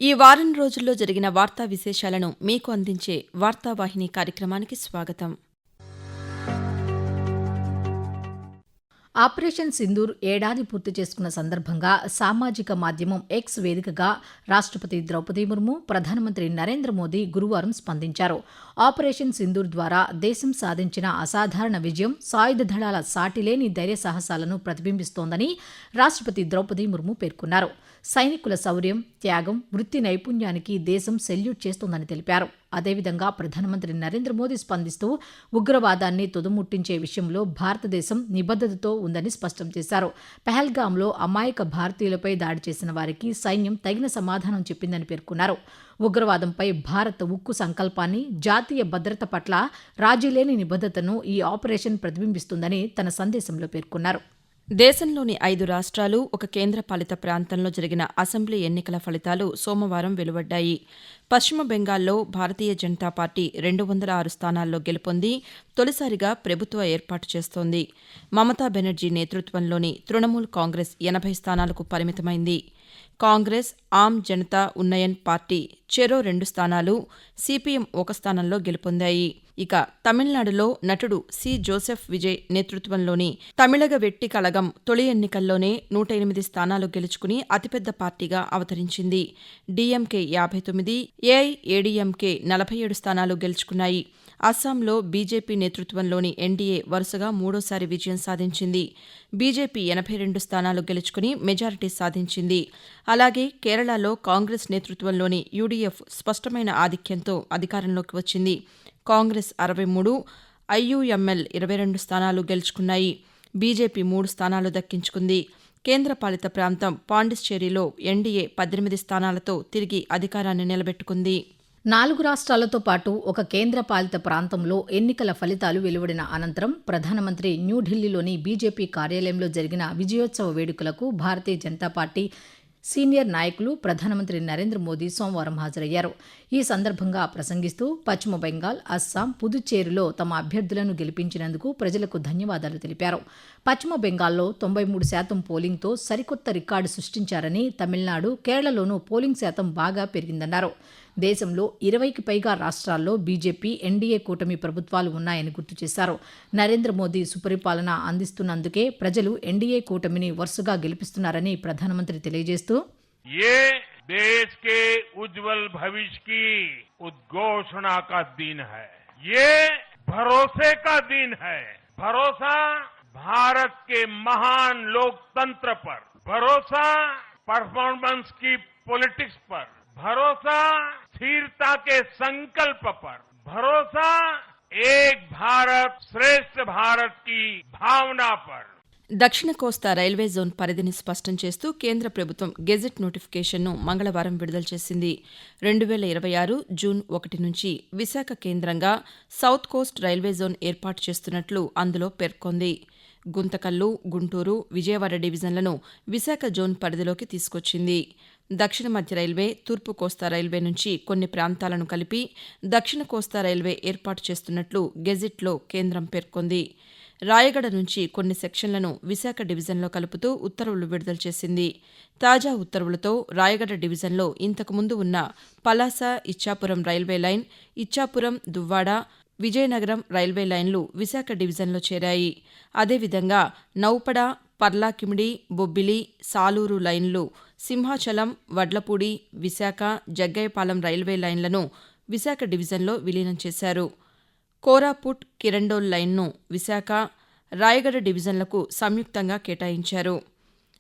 ఈ వారం రోజుల్లో జరిగిన వార్తా విశేషాలను మీకు అందించే వార్తావాహిని కార్యక్రమానికి స్వాగతం. ఆపరేషన్ సింధూర్ ఏడాది పూర్తి చేసుకున్న సందర్భంగా సామాజిక మాధ్యమం ఎక్స్ వేదికగా రాష్ట్రపతి ద్రౌపది ముర్ము, ప్రధానమంత్రి నరేంద్ర మోదీ గురువారం స్పందించారు. ఆపరేషన్ సింధూర్ ద్వారా దేశం సాధించిన అసాధారణ విజయం సాయుధ దళాల సాటిలేని ధైర్య సాహసాలను ప్రతిబింబిస్తోందని రాష్ట్రపతి ద్రౌపది ముర్ము పేర్కొన్నారు. సైనికుల శౌర్యం, త్యాగం, వృత్తి నైపుణ్యానికి దేశం సెల్యూట్ చేస్తోందని తెలిపారు. అదేవిధంగా ప్రధానమంత్రి నరేంద్ర మోదీ స్పందిస్తూ ఉగ్రవాదాన్ని తుదముట్టించే విషయంలో భారతదేశం నిబద్ధతతో ఉందని స్పష్టం చేశారు. పెహల్గాంలో అమాయక భారతీయులపై దాడి చేసిన వారికి సైన్యం తగిన సమాధానం చెప్పిందని పేర్కొన్నారు. ఉగ్రవాదంపై భారత్ ఉక్కు సంకల్పాన్ని, జాతీయ భద్రత పట్ల రాజీలేని నిబద్ధతను ఈ ఆపరేషన్ ప్రతిబింబిస్తుందని తన సందేశంలో పేర్కొన్నారు. దేశంలోని 5 రాష్ట్రాలు, ఒక కేంద్రపాలిత ప్రాంతంలో జరిగిన అసెంబ్లీ ఎన్నికల ఫలితాలు సోమవారం వెలువడ్డాయి. పశ్చిమ బెంగాల్లో భారతీయ జనతా పార్టీ 206 స్థానాల్లో గెలుపొంది తొలిసారిగా ప్రభుత్వ ఏర్పాటు చేస్తోంది. మమతా బెనర్జీ నేతృత్వంలోని తృణమూల్ కాంగ్రెస్ 80 స్థానాలకు పరిమితమైంది. కాంగ్రెస్, ఆమ్ జనతా ఉన్నయన్ పార్టీ చెరో 2 స్థానాలు, సిపిఎం 1 స్థానంలో గెలుపొందాయి. ఇక తమిళనాడులో నటుడు సి. జోసెఫ్ విజయ్ నేతృత్వంలోని తమిళగ వెట్టి కళగం తొలి ఎన్నికల్లోనే 108 స్థానాలు గెలుచుకుని అతిపెద్ద పార్టీగా అవతరించింది. డీఎంకే 59, ఏఐఏడీఎంకే 47 స్థానాలు గెలుచుకున్నాయి. అస్సాంలో బీజేపీ నేతృత్వంలోని ఎన్డీఏ వరుసగా మూడోసారి విజయం సాధించింది. బీజేపీ 82 స్థానాలు గెలుచుకుని మెజారిటీ సాధించింది. అలాగే కేరళలో కాంగ్రెస్ నేతృత్వంలోని యూడీఎఫ్ స్పష్టమైన ఆధిక్యంతో అధికారంలోకి వచ్చింది. కాంగ్రెస్ 63, ఐయూఎంఎల్ 22 స్థానాలు గెలుచుకున్నాయి. బీజేపీ 3 స్థానాలు దక్కించుకుంది. కేంద్రపాలిత ప్రాంతం పాండిచ్చేరిలో ఎన్డీఏ 18 స్థానాలతో తిరిగి అధికారాన్ని నిలబెట్టుకుంది. 4 రాష్ట్రాలతో పాటు ఒక కేంద్రపాలిత ప్రాంతంలో ఎన్నికల ఫలితాలు వెలువడిన అనంతరం ప్రధానమంత్రి న్యూఢిల్లీలోని బీజేపీ కార్యాలయంలో జరిగిన విజయోత్సవ వేడుకలకు భారతీయ జనతా పార్టీ సీనియర్ నాయకులు ప్రధానమంత్రి నరేంద్ర మోదీ సోమవారం హాజరయ్యారు. ఈ సందర్భంగా ప్రసంగిస్తూ పశ్చిమ బెంగాల్, అస్సాం, పుదుచ్చేరిలో తమ అభ్యర్థులను గెలిపించినందుకు ప్రజలకు ధన్యవాదాలు తెలిపారు. పశ్చిమ బెంగాల్లో 93% పోలింగ్తో సరికొత్త రికార్డు సృష్టించారని, తమిళనాడు, కేరళలోనూ పోలింగ్ శాతం బాగా పెరిగిందన్నారు. దేశంలో 20కి పైగా రాష్ట్రాల్లో బీజేపీ, ఎన్డీఏ కూటమి ప్రభుత్వాలు ఉన్నాయని గుర్తు చేశారు. నరేంద్ర మోదీ సుపరిపాలన అందిస్తున్నందుకే ప్రజలు ఎన్డీఏ కూటమిని వరుసగా గెలిపిస్తున్నారని ప్రధానమంత్రి తెలియజేస్తూ ये देश के उज्जवल भविष्य की उद्घोषणा का दिन है। ये भरोसे का दिन है। भरोसा भारत के महान लोकतंत्र पर, भरोसा परफॉर्मेंस की पॉलिटिक्स पर, भरोसा स्थिरता के संकल्प पर, भरोसा एक भारत श्रेष्ठ भारत की भावना पर। దక్షిణ కోస్తా రైల్వే జోన్ పరిధిని స్పష్టం చేస్తూ కేంద్ర ప్రభుత్వం గెజిట్ నోటిఫికేషన్ను మంగళవారం విడుదల చేసింది. 2026 జూన్ 1 నుంచి విశాఖ కేంద్రంగా సౌత్ కోస్ట్ రైల్వే జోన్ ఏర్పాటు చేస్తున్నట్లు అందులో పేర్కొంది. గుంతకల్లు, గుంటూరు, విజయవాడ డివిజన్లను విశాఖ జోన్ పరిధిలోకి తీసుకొచ్చింది. దక్షిణ మధ్య రైల్వే, తూర్పు కోస్తా రైల్వే నుంచి కొన్ని ప్రాంతాలను కలిపి దక్షిణ కోస్తా రైల్వే ఏర్పాటు చేస్తున్నట్లు గెజిట్లో కేంద్రం పేర్కొంది. రాయగడ నుంచి కొన్ని సెక్షన్లను విశాఖ డివిజన్లో కలుపుతూ ఉత్తర్వులు విడుదల చేసింది. తాజా ఉత్తర్వులతో రాయగడ డివిజన్లో ఇంతకుముందు ఉన్న Palasa, Ichchapuram railway line, Ichchapuram, Duvvada, Vizianagaram railway లైన్లు విశాఖ డివిజన్లో చేరాయి. అదేవిధంగా నౌపడ, పర్లాకిమిడి, బొబ్బిలి, సాలూరు లైన్లు, సింహాచలం, వడ్లపూడి, విశాఖ, జగ్గయ్యపాలెం రైల్వే లైన్లను విశాఖ డివిజన్లో విలీనం చేశారు. కోరాపుట్, కిరండోల్ లైన్ను విశాఖ, రాయగడ డివిజన్లకు సంయుక్తంగా కేటాయించారు.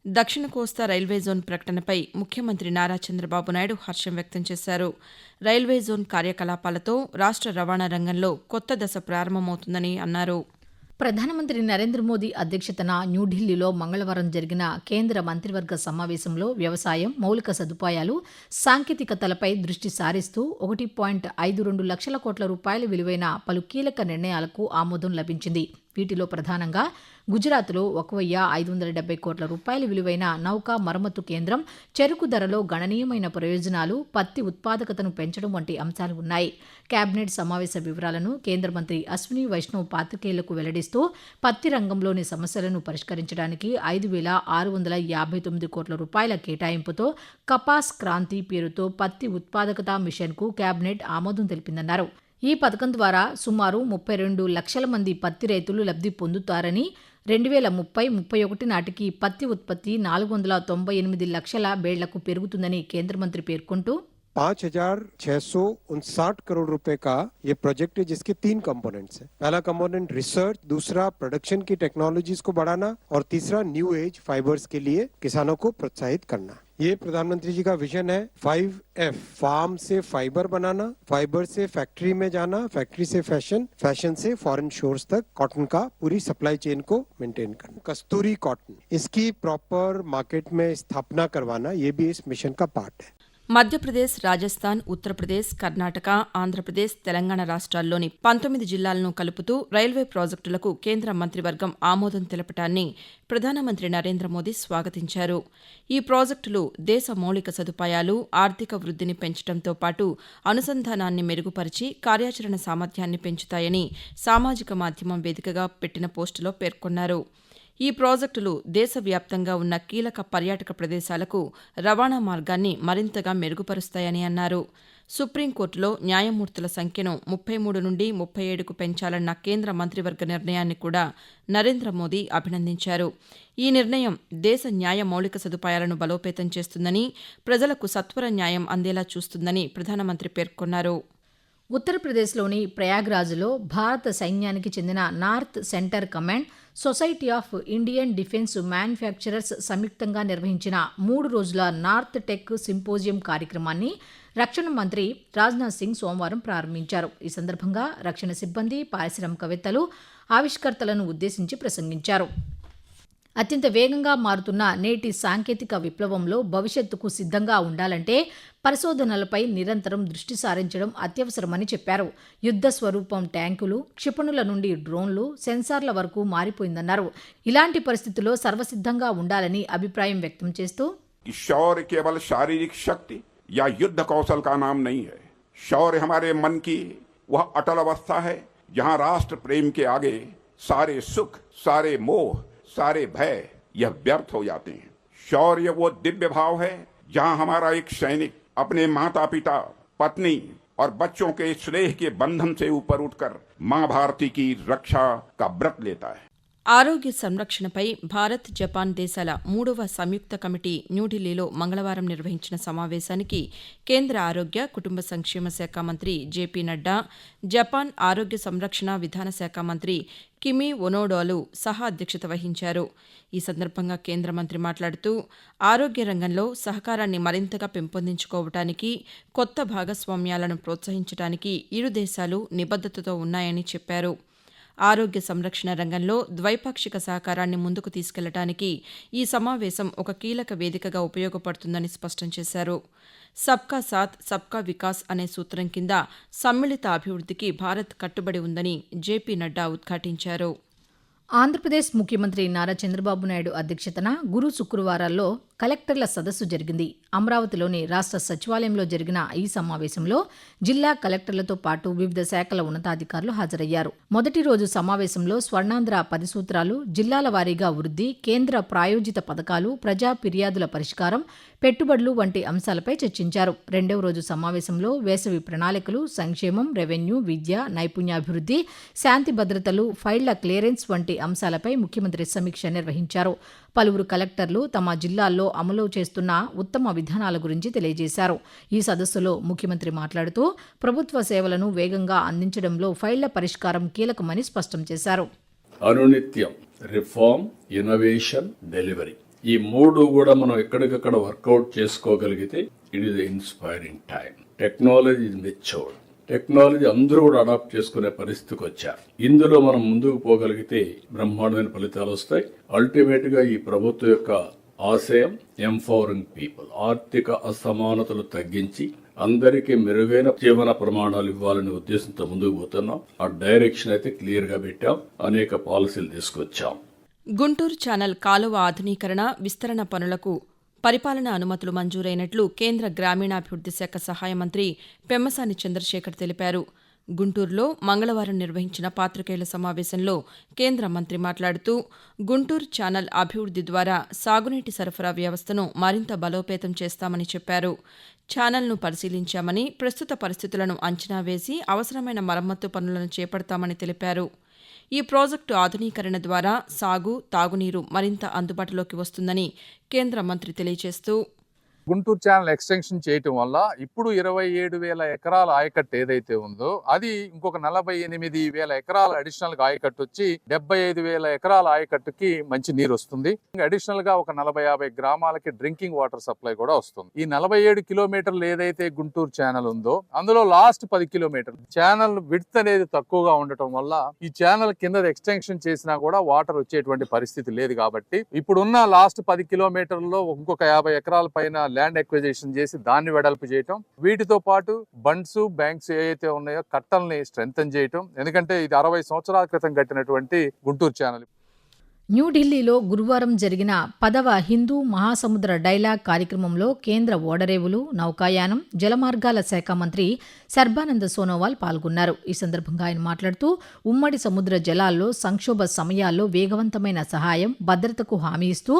దక్షిణ కోస్తా రైల్వే జోన్ ప్రకటనపై ముఖ్యమంత్రి నారా చంద్రబాబు నాయుడు హర్షం వ్యక్తం చేశారు. రైల్వే జోన్ కార్యకలాపాలతో రాష్ట్ర రవాణా రంగంలో కొత్త దశ ప్రారంభమవుతుందని అన్నారు. ప్రధానమంత్రి నరేంద్ర మోదీ అధ్యక్షతన న్యూఢిల్లీలో మంగళవారం జరిగిన కేంద్ర మంత్రివర్గ సమావేశంలో వ్యవసాయం, మౌలిక సదుపాయాలు, సాంకేతికతలపై దృష్టి సారిస్తూ 1.52 లక్షల కోట్ల రూపాయల విలువైన పలు కీలక నిర్ణయాలకు ఆమోదం లభించింది. వీటిలో ప్రధానంగా గుజరాత్లో 1,570 కోట్ల రూపాయల విలువైన నౌకా మరమ్మతు కేంద్రం, చెరకు ధరలో గణనీయమైన ప్రయోజనాలు, పత్తి ఉత్పాదకతను పెంచడం వంటి అంశాలు ఉన్నాయి. కేబినెట్ సమావేశ వివరాలను కేంద్ర మంత్రి అశ్విని వైష్ణవ్ పాత్రికేయులకు వెల్లడిస్తూ పత్తి రంగంలోని సమస్యలను పరిష్కరించడానికి 5,659 కోట్ల రూపాయల కేటాయింపుతో కపాస్ క్రాంతి పేరుతో పత్తి ఉత్పాదకత మిషన్కు కేబినెట్ ఆమోదం తెలిపిందన్నారు. ఈ పథకం ద్వారా సుమారు 32 లక్షల మంది పత్తి రైతులు లబ్ధి పొందుతారని, 2030-31 నాటికి పత్తి ఉత్పత్తి 498 లక్షల బేళ్లకు పెరుగుతుందని కేంద్ర మంత్రి పేర్కొంటూ 5,659 करोड़ रुपए का ये प्रोजेक्ट है, जिसके 3 कंपोनेंट्स हैं. पहला कंपोनेंट रिसर्च, दूसरा प्रोडक्शन की टेक्नोलॉजीज को बढ़ाना और तीसरा न्यू एज फाइबर्स के लिए किसानों को प्रोत्साहित करना. ये प्रधानमंत्री जी का विजन है 5F, फार्म से फाइबर बनाना, फाइबर से फैक्ट्री में जाना, फैक्ट्री से फैशन, फैशन से फॉरेन शोर्स तक कॉटन का पूरी सप्लाई चेन को मेंटेन करना. कस्तूरी कॉटन, इसकी प्रॉपर मार्केट में स्थापना करवाना, ये भी इस मिशन का पार्ट है. మధ్యప్రదేశ్, రాజస్థాన్, ఉత్తరప్రదేశ్, కర్ణాటక, ఆంధ్రప్రదేశ్, తెలంగాణ రాష్ట్రాల్లోని 19 జిల్లాలను కలుపుతూ రైల్వే ప్రాజెక్టులకు కేంద్ర మంత్రివర్గం ఆమోదం తెలపటాన్ని ప్రధానమంత్రి నరేంద్ర మోదీ స్వాగతించారు. ఈ ప్రాజెక్టులు దేశ మౌలిక సదుపాయాలు, ఆర్థిక వృద్ధిని పెంచడంతో పాటు అనుసంధానాన్ని మెరుగుపరిచి కార్యాచరణ సామర్థ్యాన్ని పెంచుతాయని సామాజిక మాధ్యమం వేదికగా పెట్టిన పోస్టులో పేర్కొన్నారు. ఈ ప్రాజెక్టులు దేశవ్యాప్తంగా ఉన్న కీలక పర్యాటక ప్రదేశాలకు రవాణా మార్గాన్ని మరింతగా మెరుగుపరుస్తాయని అన్నారు. సుప్రీంకోర్టులో న్యాయమూర్తుల సంఖ్యను 33 నుండి 37కు పెంచాలన్న కేంద్ర మంత్రివర్గ నిర్ణయాన్ని కూడా నరేంద్ర మోదీ అభినందించారు. ఈ నిర్ణయం దేశ న్యాయ మౌలిక సదుపాయాలను బలోపేతం చేస్తుందని, ప్రజలకు సత్వర న్యాయం అందేలా చూస్తుందని ప్రధానమంత్రి పేర్కొన్నారు. ఉత్తరప్రదేశ్లోని ప్రయాగ్రాజ్లో భారత సైన్యానికి చెందిన north centre command, society of Indian defence manufacturers సంయుక్తంగా నిర్వహించిన 3 రోజుల నార్త్ టెక్ సింపోజియం కార్యక్రమాన్ని రక్షణ మంత్రి రాజ్నాథ్ సింగ్ సోమవారం ప్రారంభించారు. ఈ సందర్భంగా రక్షణ సిబ్బంది, పారిశ్రామికవేత్తలు, ఆవిష్కర్తలను ఉద్దేశించి ప్రసంగించారు. అత్యంత వేగంగా మారుతున్న నేటి సాంకేతిక విప్లవంలో భవిష్యత్తుకు సిద్ధంగా ఉండాలంటే పరిశోధనలపై నిరంతరం దృష్టి సారించడం అత్యవసరమని చెప్పారు. యుద్ధ స్వరూపం ట్యాంకులు, క్షిపణుల నుండి డ్రోన్లు, సెన్సార్ల వరకు మారిపోయిందన్నారు. ఇలాంటి పరిస్థితుల్లో సర్వసిద్ధంగా ఉండాలని అభిప్రాయం వ్యక్తం చేస్తూ शौर्य केवल शारीरिक शक्ति या युद्ध कौशल का नाम नहीं है. शौर्य हमारे मन की वह अटल अवस्था है जहां राष्ट्र प्रेम के आगे सारे सुख, सारे मोह, सारे भय यह व्यर्थ हो जाते हैं. शौर्य वो दिव्य भाव है जहां हमारा एक सैनिक अपने माता पिता, पत्नी और बच्चों के स्नेह के बंधन से ऊपर उठकर मां भारती की रक्षा का व्रत लेता है. ఆరోగ్య సంరక్షణపై భారత్, జపాన్ దేశాల 3వ సంయుక్త కమిటీ న్యూఢిల్లీలో మంగళవారం నిర్వహించిన సమావేశానికి కేంద్ర ఆరోగ్య, కుటుంబ సంక్షేమ శాఖ మంత్రి జేపీ నడ్డా, జపాన్ ఆరోగ్య సంరక్షణ విధాన శాఖ మంత్రి కిమి ఒనోడోలు సహా అధ్యక్షత వహించారు. ఈ సందర్భంగా కేంద్ర మంత్రి మాట్లాడుతూ ఆరోగ్య రంగంలో సహకారాన్ని మరింతగా పెంపొందించుకోవటానికి, కొత్త భాగస్వామ్యాలను ప్రోత్సహించడానికి ఇరు దేశాలు నిబద్దతతో ఉన్నాయని చెప్పారు. ఆరోగ్య సంరక్షణ రంగంలో ద్వైపాక్షిక సహకారాన్ని ముందుకు తీసుకెళ్లడానికి ఈ సమావేశం ఒక కీలక వేదికగా ఉపయోగపడుతుందని స్పష్టం చేశారు. సబ్కా సాత్, సబ్కా వికాస్ అనే సూత్రం కింద సమ్మిళిత అభివృద్ధికి భారత్ కట్టుబడి ఉందని జేపీ నడ్డా ఉద్ఘాటించారు. ఆంధ్రప్రదేశ్ ముఖ్యమంత్రి నారా చంద్రబాబు నాయుడు అధ్యక్షతన గురు శుక్రవారాల్లో కలెక్టర్ల సదస్సు జరిగింది. అమరావతిలోని రాష్ట్ర సచివాలయంలో జరిగిన ఈ సమావేశంలో జిల్లా కలెక్టర్లతో పాటు వివిధ శాఖల ఉన్నతాధికారులు హాజరయ్యారు. మొదటి రోజు సమావేశంలో స్వర్ణాంధ్ర 10 సూత్రాలు, జిల్లాల వారీగా వృద్ధి, కేంద్ర ప్రాయోజిత పథకాలు, ప్రజా ఫిర్యాదుల పరిష్కారం, పెట్టుబడులు వంటి అంశాలపై చర్చించారు. రెండవ రోజు సమావేశంలో వేసవి ప్రణాళికలు, సంక్షేమం, రెవెన్యూ, విద్య, నైపుణ్యాభివృద్ధి, శాంతి భద్రతలు, ఫైళ్ల క్లియరెన్స్ వంటి అంశాలపై ముఖ్యమంత్రి సమీక్ష నిర్వహించారు. పలువురు కలెక్టర్లు తమ జిల్లాల్లో అమలు చేస్తున్న ఉత్తమ విధానాల గురించి తెలియజేశారు. ఈ సదస్సులో ముఖ్యమంత్రి మాట్లాడుతూ ప్రభుత్వ సేవలను వేగంగా అందించడంలో ఫైళ్ల పరిష్కారం కీలకమని స్పష్టం చేశారు. అనునిత్యం రిఫార్మ్, ఇన్నోవేషన్, డెలివరీ, ఈ 3 కూడా మనం ఎక్కడికక్కడ వర్కౌట్ చేసుకోగలిగితే it is inspiring time. Technology is matured. Technology అందరూ కూడా అడాప్ట్ చేసుకునే పరిస్థితికి వచ్చారు. ఇందులో మనం ముందుకు పోగలిగితే బ్రహ్మాండమైన ఫలితాలు వస్తాయి. అల్టిమేట్ గా ఈ ప్రభుత్వం యొక్క ఆశయం ఎంపవరింగ్ పీపుల్, ఆర్థిక అసమానతలు తగ్గించి అందరికీ మెరుగైన జీవన ప్రమాణాలు ఇవ్వాలనే ఉద్దేశంతో ముందుకు పోతున్నాం. ఆ డైరెక్షన్ అయితే క్లియర్ గా పెట్టాం, అనేక పాలసీలు తీసుకొచ్చాం. గుంటూరు ఛానల్ కాలువ ఆధునీకరణ, విస్తరణ పనులకు పరిపాలనా అనుమతులు మంజూరైనట్లు కేంద్ర గ్రామీణాభివృద్ది శాఖ సహాయ మంత్రి పెమ్మసాని చంద్రశేఖర్ తెలిపారు. గుంటూరులో మంగళవారం నిర్వహించిన పాతికేయుల సమావేశంలో కేంద్ర మంత్రి మాట్లాడుతూ గుంటూరు ఛానల్ అభివృద్ది ద్వారా సాగునీటి సరఫరా వ్యవస్థను మరింత బలోపేతం చేస్తామని చెప్పారు. ఛానల్ను పరిశీలించామని, ప్రస్తుత పరిస్థితులను అంచనా వేసి అవసరమైన మరమ్మతు పనులను చేపడతామని తెలిపారు. ఈ ప్రాజెక్టు ఆధునీకరణ ద్వారా సాగు, తాగునీరు మరింత అందుబాటులోకి వస్తుందని కేంద్ర మంత్రి తెలియజేస్తూ గుంటూరు ఛానల్ ఎక్స్టెన్షన్ చేయటం వల్ల ఇప్పుడు 27,000 ఎకరాల ఆయకట్టు ఏదైతే ఉందో అది ఇంకొక 48,000 ఎకరాల అడిషనల్ గా ఆయకట్టు వచ్చి 75,000 ఎకరాల ఆయకట్టుకి మంచి నీరు వస్తుంది. అడిషనల్ గా ఒక 40-50 గ్రామాలకి డ్రింకింగ్ వాటర్ సప్లై కూడా వస్తుంది. ఈ 47 కిలోమీటర్లు ఏదైతే గుంటూరు ఛానల్ ఉందో అందులో లాస్ట్ 10 కిలోమీటర్లు ఛానల్ విడ్త్ అనేది తక్కువగా ఉండటం వల్ల ఈ ఛానల్ కింద ఎక్స్టెన్షన్ చేసినా కూడా వాటర్ వచ్చేటువంటి పరిస్థితి లేదు. కాబట్టి ఇప్పుడున్న లాస్ట్ 10 కిలోమీటర్లలో ఇంకొక 50 ఎకరాల పైన ల్యాండ్ ఎక్విజిషన్ చేసి దాన్ని వెడల్పు చేయటం, వీటితో పాటు బండ్స్, బ్యాంక్స్ ఏవైతే ఉన్నాయో కట్టల్ని స్ట్రెంథన్ చేయటం. ఎందుకంటే ఇది 60 సంవత్సరాల క్రితం కట్టినటువంటి గుంటూరు ఛానల్. న్యూఢిల్లీలో గురువారం జరిగిన 10వ హిందూ మహాసముద్ర డైలాగ్ కార్యక్రమంలో కేంద్ర ఓడరేవులు, నౌకాయానం, జలమార్గాల శాఖ మంత్రి సర్బానంద సోనోవాల్ పాల్గొన్నారు. ఈ సందర్భంగా ఆయన మాట్లాడుతూ ఉమ్మడి సముద్ర జలాల్లో సంక్షోభ సమయాల్లో వేగవంతమైన సహాయం, భద్రతకు హామీ ఇస్తూ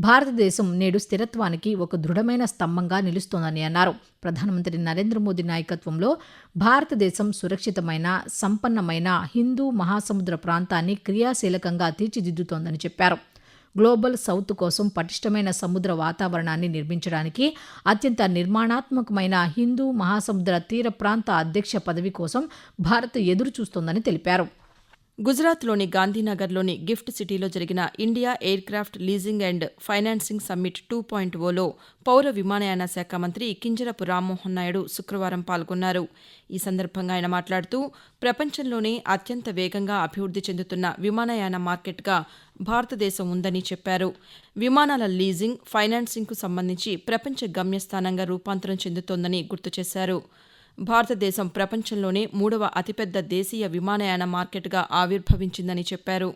భారతదేశం నేడు స్థిరత్వానికి ఒక దృఢమైన స్తంభంగా నిలుస్తోందని అన్నారు. ప్రధానమంత్రి నరేంద్ర మోదీ నాయకత్వంలో భారతదేశం సురక్షితమైన, సంపన్నమైన హిందూ మహాసముద్ర ప్రాంతాన్ని క్రియాశీలకంగా తీర్చిదిద్దుతోందని చెప్పారు. గ్లోబల్ సౌత్ కోసం పటిష్టమైన సముద్ర వాతావరణాన్ని నిర్మించడానికి అత్యంత నిర్మాణాత్మకమైన హిందూ మహాసముద్ర తీర ప్రాంత అధ్యక్ష పదవి కోసం భారత్ ఎదురు చూస్తోందని తెలిపారు. గుజరాత్లోని గాంధీనగర్లోని గిఫ్ట్ సిటీలో జరిగిన India aircraft leasing and financing summit 2.0లో పౌర విమానయాన శాఖ మంత్రి కింజరపు రామ్మోహన్ నాయుడు శుక్రవారం పాల్గొన్నారు. ఈ సందర్భంగా ఆయన మాట్లాడుతూ ప్రపంచంలోనే అత్యంత వేగంగా అభివృద్ది చెందుతున్న విమానయాన మార్కెట్గా భారతదేశం ఉందని చెప్పారు. విమానాల లీజింగ్, ఫైనాన్సింగ్కు సంబంధించి ప్రపంచ గమ్యస్థానంగా రూపాంతరం చెందుతోందని గుర్తు చేశారు. భారతదేశం ప్రపంచంలోనే 3వ అతిపెద్ద దేశీయ విమానయాన మార్కెట్గా ఆవిర్భవించిందని చెప్పారు.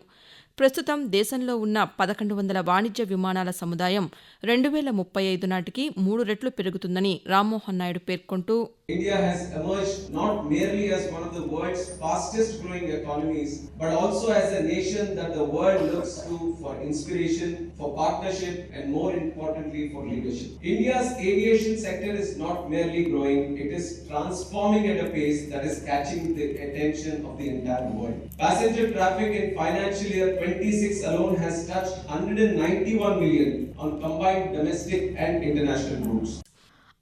ప్రస్తుతం దేశంలో ఉన్న 1,100 వాణిజ్య విమానాల సముదాయం 2035 నాటికి 3 రెట్లు పెరుగుతుందని రామ్మోహన్ నాయుడు పేర్కొంటూ India has emerged not merely as one of the world's fastest growing economies, but also as a nation that the world looks to for inspiration, for partnership, and more importantly for leadership. India's aviation sector is not merely growing, it is transforming at a pace that is catching the attention of the entire world. Passenger traffic in financial year 26 alone has touched 191 million on combined domestic and international routes.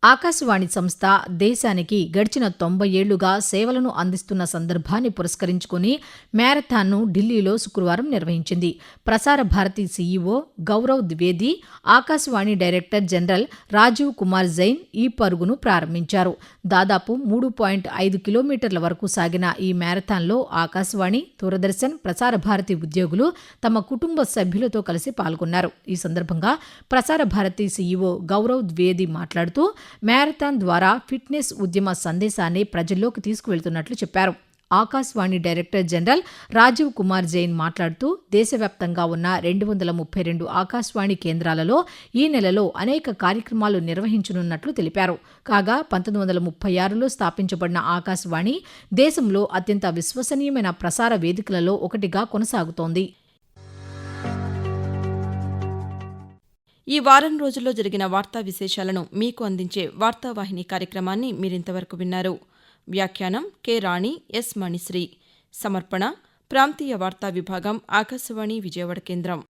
Akashvani సంస్థ దేశానికి గడిచిన 90 ఏళ్లుగా సేవలను అందిస్తున్న సందర్భాన్ని పురస్కరించుకుని మ్యారథాన్ను ఢిల్లీలో శుక్రవారం నిర్వహించింది. Prasar Bharati CEO Gaurav Dwivedi, Akashvani director general Rajiv Kumar Jain ఈ పరుగును ప్రారంభించారు. దాదాపు 3.5 కిలోమీటర్ల వరకు సాగిన ఈ మ్యారథాన్లో ఆకాశవాణి, దూరదర్శన్, ప్రసార భారతి ఉద్యోగులు తమ కుటుంబ సభ్యులతో కలిసి పాల్గొన్నారు. ఈ సందర్భంగా ప్రసార భారతి సీఈఓ గౌరవ్ ద్వివేది మాట్లాడుతూ మ్యారథాన్ ద్వారా ఫిట్నెస్ ఉద్యమ సందేశాన్ని ప్రజల్లోకి తీసుకువెళ్తున్నట్లు చెప్పారు. ఆకాశవాణి డైరెక్టర్ జనరల్ రాజీవ్ కుమార్ జైన్ మాట్లాడుతూ దేశవ్యాప్తంగా ఉన్న 232 ఆకాశవాణి కేంద్రాలలో ఈ నెలలో అనేక కార్యక్రమాలు నిర్వహించనున్నట్లు తెలిపారు. కాగా 1936లో స్థాపించబడిన ఆకాశవాణి దేశంలో అత్యంత విశ్వసనీయమైన ప్రసార వేదికలలో ఒకటిగా కొనసాగుతోంది. ఈ వారం రోజుల్లో జరిగిన వార్తా విశేషాలను మీకు అందించే వార్తావాహిని కార్యక్రమాన్ని మీరింతవరకు విన్నారు. వ్యాఖ్యానం కె రాణి, ఎస్ మణిశ్రీ. సమర్పణ ప్రాంతీయ వార్తా విభాగం, ఆకాశవాణి విజయవాడ కేంద్రం.